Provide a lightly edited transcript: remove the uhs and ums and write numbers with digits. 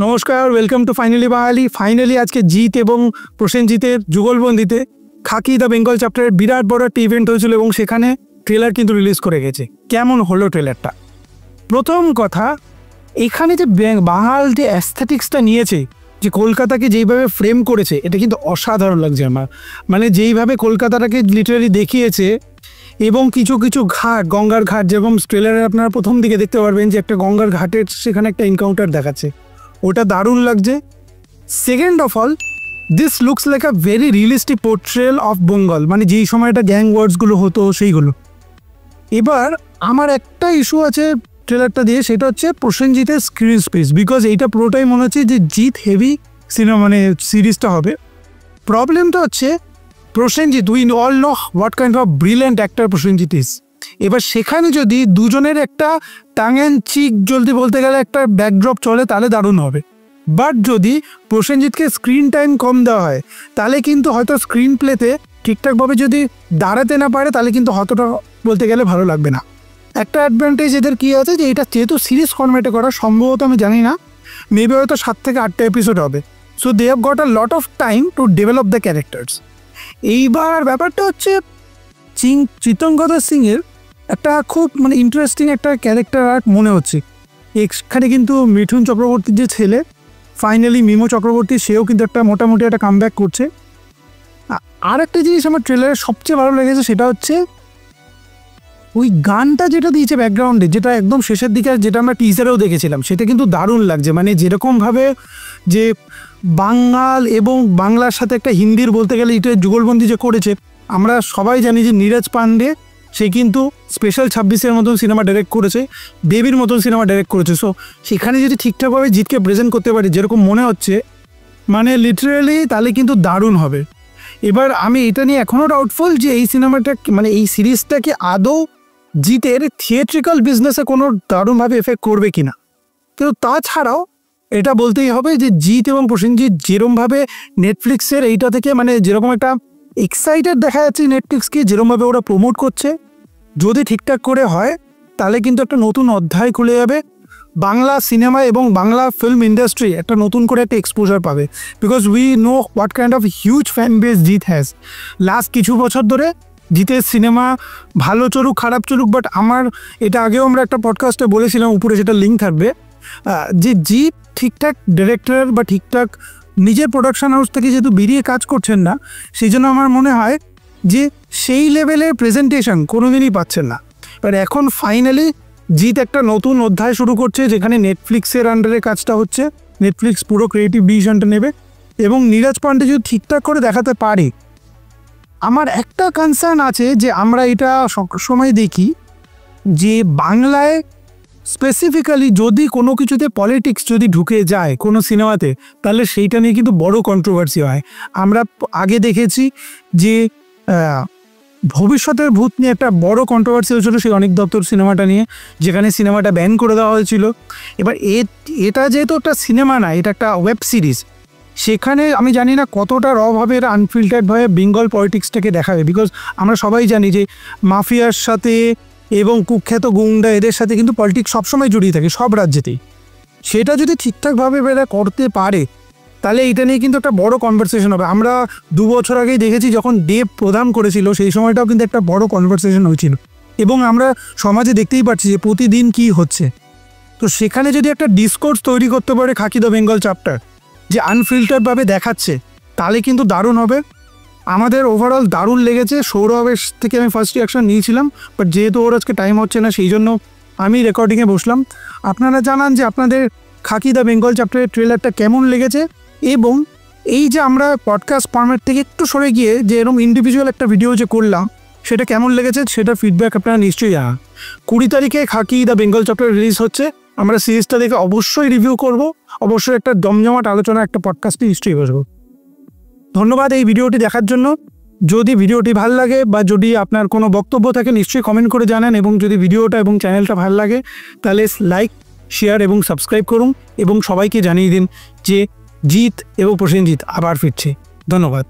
নমস্কার, welcome to finally Bangali. Finally আজকে জিৎ এবং প্রসেনজিতের যুগলবন্দিতে খাকি দ্য বেঙ্গল চ্যাপ্টারের বিরাট বড় একটা ইভেন্ট হয়েছিল এবং সেখানে ট্রেলার কিন্তু রিলিজ করে গেছে। কেমন হলো ট্রেলারটা? প্রথম কথা, এখানে যে বাঙাল যে অ্যাস্থেটিক্সটা নিয়েছে, যে কলকাতাকে যেইভাবে ফ্রেম করেছে, এটা কিন্তু অসাধারণ লাগছে আমার। মানে যেইভাবে কলকাতাটাকে লিটারালি দেখিয়েছে এবং কিছু কিছু ঘাট, গঙ্গার ঘাট, যেরকম ট্রেলারে আপনারা প্রথম দিকে দেখতে পারবেন যে একটা গঙ্গার ঘাটের সেখানে একটা এনকাউন্টার দেখাচ্ছে, ওটা দারুণ লাগছে। Second of all, this looks like a very realistic portrayal of Bengal, মানে যেই সময়টা গ্যাং ওয়ার্সগুলো হতো সেইগুলো। এবার আমার একটা ইস্যু আছে ট্রেলারটা দিয়ে, সেটা হচ্ছে প্রসেনজিতের স্ক্রিন স্পেস, বিকজ এইটা পুরোটাই মনে হচ্ছে যে জিৎ হেভি সিনেমা মানে সিরিজটা হবে। প্রবলেমটা হচ্ছে Prosenjit, we all know what kind of brilliant actor Prosenjit is. এবার সেখানে যদি দুজনের একটা টাং অ্যান্ড চিক জলদি বলতে গেলে একটা ব্যাকড্রপ চলে, তাহলে দারুণ হবে। বাট যদি প্রসেনজিৎকে স্ক্রিন টাইম কম দেওয়া হয়, তাহলে কিন্তু হয়তো স্ক্রিন প্লেতে ঠিকঠাকভাবে যদি দাঁড়াতে না পারে, তাহলে কিন্তু হয়তোটা বলতে গেলে ভালো লাগবে না। একটা অ্যাডভান্টেজ এদের কী আছে, যে এটা যেহেতু সিরিজ ফরম্যাটে করা, সম্ভবত আমি জানি না, মেবি হয়তো 7 থেকে 8টা এপিসোড হবে। So they have got a lot of time to develop the characters. এইবার ব্যাপারটা হচ্ছে চিত্তঙ্গদা সিংয়ের একটা খুব মানে ইন্টারেস্টিং একটা ক্যারেক্টার আর্ট মনে হচ্ছে। এখানে কিন্তু মিঠুন চক্রবর্তীর যে ছেলে, ফাইনালি মিমো চক্রবর্তী, সেও কিন্তু একটা মোটামুটি একটা কামব্যাক করছে। আর একটা জিনিস আমার ট্রেলারে সবচেয়ে ভালো লেগেছে, সেটা হচ্ছে ওই গানটা যেটা দিয়েছে ব্যাকগ্রাউন্ডে, যেটা একদম শেষের দিকে, যেটা আমরা টিজারেও দেখেছিলাম, সেটা কিন্তু দারুণ লাগছে। মানে যেরকমভাবে যে বাঙাল এবং বাংলার সাথে একটা হিন্দির বলতে গেলে এটা যুগলবন্দি যে করেছে, আমরা সবাই জানি যে নীরজ পান্ডে, সে কিন্তু স্পেশাল 26-এর মতন সিনেমা ডাইরেক্ট করেছে, দেবীর মতন সিনেমা ডাইরেক্ট করেছে। সো সেখানে যদি ঠিকঠাকভাবে জিতকে প্রেজেন্ট করতে পারি, যেরকম মনে হচ্ছে, মানে লিটারেলি, তাহলে কিন্তু দারুণ হবে। এবার আমি এটা নিয়ে এখনও ডাউটফুল যে এই সিনেমাটা মানে এই সিরিজটাকে আদৌ জিতের থিয়েট্রিক্যাল বিজনেসে কোনো দারুণভাবে এফেক্ট করবে কিনা। কিন্তু তাছাড়াও এটা বলতেই হবে যে জিৎ এবং প্রসেনজিৎ যেরকমভাবে নেটফ্লিক্সের এইটা থেকে মানে যেরকম একটা এক্সাইটেড দেখা যাচ্ছে নেটফ্লিক্সকে, যেরকমভাবে ওরা প্রমোট করছে, যদি ঠিকঠাক করে হয়, তাহলে কিন্তু একটা নতুন অধ্যায় খুলে যাবে বাংলা সিনেমা এবং বাংলা ফিল্ম ইন্ডাস্ট্রি, একটা নতুন করে একটা এক্সপোজার পাবে। Because we know what kind of huge fan base Jeet has. Last কিছু বছর ধরে জিতের সিনেমা ভালো চলুক খারাপ চলুক, বাট আমার এটা আগেও আমরা একটা পডকাস্টে বলেছিলাম, উপরে যেটা লিঙ্ক থাকবে, যে জিৎ ঠিকঠাক ডিরেক্টর বা ঠিকঠাক নিজের প্রোডাকশন হাউস থেকে যেহেতু বেরিয়ে কাজ করছেন না, সেই জন্য আমার মনে হয় যে সেই লেভেলের প্রেজেন্টেশন কোনোদিনই পাচ্ছেন না। বাট এখন ফাইনালি জিৎ একটা নতুন অধ্যায় শুরু করছে, যেখানে নেটফ্লিক্সের আন্ডারে কাজটা হচ্ছে, নেটফ্লিক্স পুরো ক্রিয়েটিভ ডিসিশনটা নেবে এবং নীরজ পান্ডে যদি ঠিকঠাক করে দেখাতে পারে। আমার একটা কনসার্ন আছে যে আমরা এটা সবসময় দেখি যে বাংলায় স্পেসিফিক্যালি যদি কোনো কিছুতে পলিটিক্স যদি ঢুকে যায় কোনো সিনেমাতে, তাহলে সেইটা নিয়ে কিন্তু বড় কন্ট্রোভার্সি হয়। আমরা আগে দেখেছি যে ভবিষ্যতের ভূত নিয়ে একটা বড় কন্ট্রোভার্সি হয়েছিল সেই অনিক দত্তর সিনেমাটা নিয়ে, যেখানে সিনেমাটা ব্যান করে দেওয়া হয়েছিল। এবার এটা যেহেতু একটা সিনেমা না, এটা একটা ওয়েব সিরিজ, সেখানে আমি জানি না কতটা রভাবে এরা আনফিল্টার্ডভাবে বেঙ্গল পলিটিক্সটাকে দেখাবে। বিকজ আমরা সবাই জানি যে মাফিয়ার সাথে এবং কুখ্যাত গুন্ডা, এদের সাথে কিন্তু পলিটিক্স সবসময় জড়িয়ে থাকে সব রাজ্যেতেই। সেটা যদি ঠিকঠাকভাবে এরা করতে পারে, তাহলে এটা নিয়ে কিন্তু একটা বড় কনভারসেশন হবে। আমরা 2 বছর আগেই দেখেছি, যখন দেব প্রধান করেছিল, সেই সময়টাও কিন্তু একটা বড় কনভারসেশন হয়েছিল এবং আমরা সমাজে দেখতেই পাচ্ছি যে প্রতিদিন কি হচ্ছে। তো সেখানে যদি একটা ডিসকোর্স তৈরি করতে পারে খাকি দ্য বেঙ্গল চ্যাপ্টার, যে আনফিল্টার্ডভাবে দেখাচ্ছে, তাহলে কিন্তু দারুণ হবে। আমাদের ওভারঅল দারুণ লেগেছে। সৌরভের থেকে আমি ফার্স্ট রিয়াকশন নিয়েছিলাম, বাট যেহেতু ওর আজকে টাইম হচ্ছে না, সেই জন্য আমি রেকর্ডিংয়ে বসলাম। আপনারা জানান যে আপনাদের খাকি দ্য বেঙ্গল চ্যাপ্টারের ট্রেলারটা কেমন লেগেছে, এবং এই যে আমরা পডকাস্ট ফরম্যাট থেকে একটু সরে গিয়ে যে এরকম ইন্ডিভিজুয়াল একটা ভিডিও যে করলাম, সেটা কেমন লেগেছে, সেটা ফিডব্যাক আপনারা নিশ্চয়ই জানান। 20 তারিখে খাকি দ্য বেঙ্গল চ্যাপ্টার রিলিজ হচ্ছে। আমরা সিরিজটা দেখে অবশ্যই রিভিউ করব, অবশ্যই একটা জমজমাট আলোচনা একটা পডকাস্টে নিশ্চয়ই বসবো। ধন্যবাদ এই ভিডিওটি দেখার জন্য। যদি ভিডিওটি ভালো লাগে বা যদি আপনার কোনো বক্তব্য থাকে, নিশ্চয়ই কমেন্ট করে জানান, এবং যদি ভিডিওটা এবং চ্যানেলটা ভালো লাগে, তাহলে লাইক, শেয়ার এবং সাবস্ক্রাইব করুন, এবং সবাইকে জানিয়ে দিন যে জিৎ এবং প্রসেনজিৎ আবার ফিরছে। ধন্যবাদ।